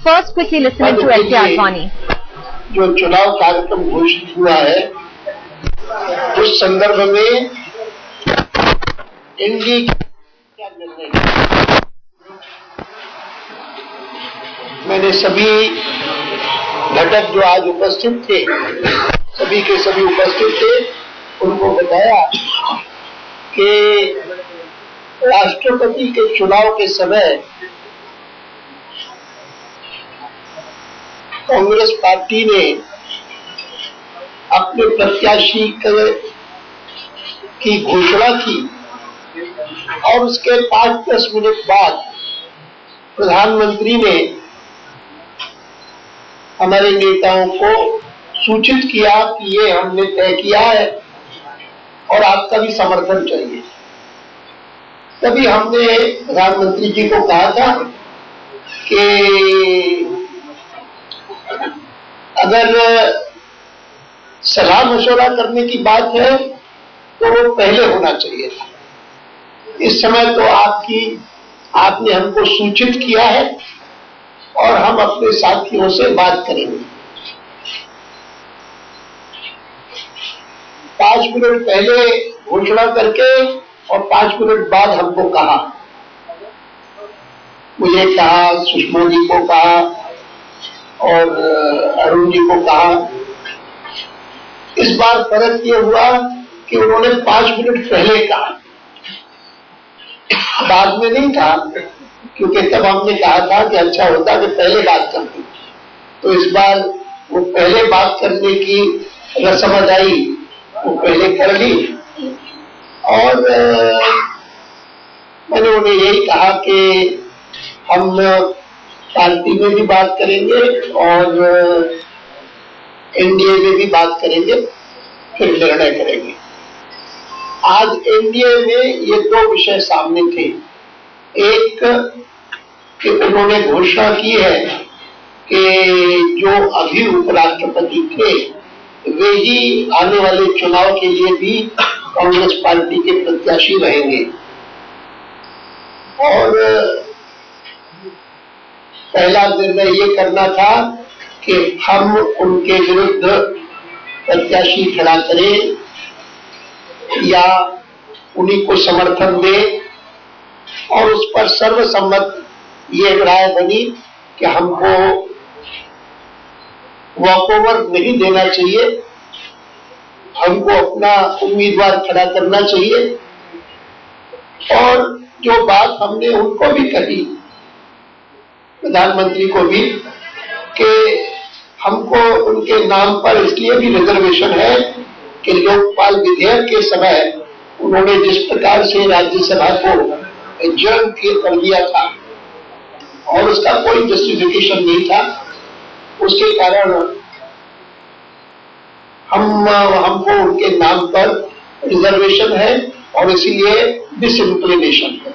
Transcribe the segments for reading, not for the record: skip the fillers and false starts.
first quickly listening to S.K. Advani. जो चुनाव कार्यक्रम घोषित हुआ है, उस संदर्भ में एनडीए क्या निर्णय लिया। मैंने सभी घटक जो आज उपस्थित थे, सभी के सभी उपस्थित थे, उनको बताया कि राष्ट्रपति के चुनाव के समय कांग्रेस पार्टी ने अपने प्रत्याशी की घोषणा की और उसके 5-10 मिनट बाद प्रधानमंत्री ने हमारे नेताओं को सूचित किया कि ये हमने तय किया है और आपका भी समर्थन चाहिए। तभी हमने प्रधानमंत्री जी को कहा था कि अगर सलाह मशवरा करने की बात है तो वो पहले होना चाहिए था। इस समय तो आपने हमको सूचित किया है और हम अपने साथियों से बात करेंगे। 5 मिनट पहले घोषणा करके और 5 मिनट बाद हमको कहा, मुझे कहा, सुषमा जी को कहा और अरुण जी को कहा। इस बार फर्क ये हुआ कि उन्होंने 5 मिनट पहले कहा, बाद में नहीं कहा, क्योंकि तब हमने कहा था कि अच्छा होता कि पहले बात करते। तो इस बार वो पहले बात करने की रस्म अदाई वो पहले कर ली और मैंने उन्हें यही कहा कि हम पार्टी में भी बात करेंगे और एनडीए में भी बात करेंगे, फिर निर्णय करेंगे। आज एनडीए में ये 2 विषय सामने थे। एक कि उन्होंने घोषणा की है कि जो अभी उपराष्ट्रपति थे वे ही आने वाले चुनाव के लिए भी कांग्रेस पार्टी के प्रत्याशी रहेंगे और पहला निर्णय ये करना था कि हम उनके विरुद्ध प्रत्याशी खड़ा करें या उन्हीं को समर्थन दें और उस पर सर्वसम्मत ये राय बनी कि हमको वॉकओवर नहीं देना चाहिए, हमको अपना उम्मीदवार खड़ा करना चाहिए। और जो बात हमने उनको भी कही, प्रधानमंत्री को भी, कि हमको उनके नाम पर इसलिए भी रिजर्वेशन है कि लोकपाल विधेयक के समय उन्होंने जिस प्रकार से राज्यसभा को एडजर्न कर दिया था और उसका कोई जस्टिफिकेशन नहीं था, उसके कारण हमको उनके नाम पर रिजर्वेशन है और इसीलिए डिसइंक्लिनेशन है।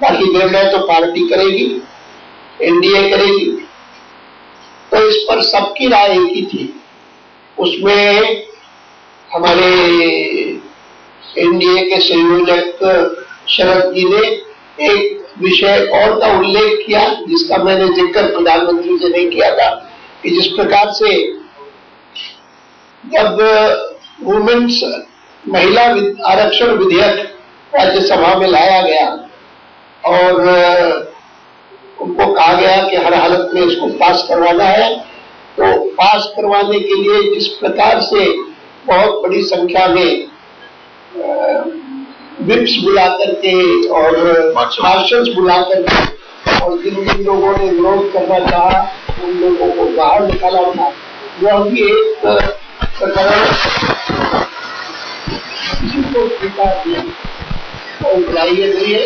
बाकी निर्णय तो पार्टी करेगी, एनडीए करेगी। तो इस पर सबकी राय एक ही थी। उसमें हमारे एनडीए के संयोजक शरद जी ने एक विषय और का उल्लेख किया जिसका मैंने जिक्र प्रधानमंत्री से नहीं किया था, कि जिस प्रकार से जब वुमेन्स महिला आरक्षण विधेयक राज्यसभा में लाया गया और उनको कहा गया कि हर हालत में इसको पास करवाना है, तो पास करवाने के लिए जिस प्रकार से बहुत बड़ी संख्या में विप्स बुला करके और मार्शल्स बुला करके और जिन लोगों ने विरोध करना चाहा उन लोगों को बाहर निकाला था, वह भी एक प्रकरण किसी को स्वीकार नहीं और ग्राह्य नहीं है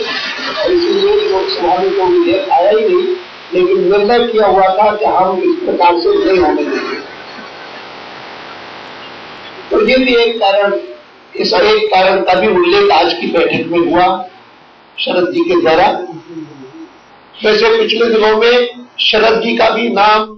और इसीलिए लोकसभा में तो विधेयक आया ही नहीं, लेकिन निर्णय किया हुआ था कि हम इस प्रकार से नहीं होने देंगे। तो ये भी एक कारण, इस एक कारण का भी उल्लेख आज की बैठक में हुआ शरद जी के द्वारा। वैसे पिछले दिनों में शरद जी का भी नाम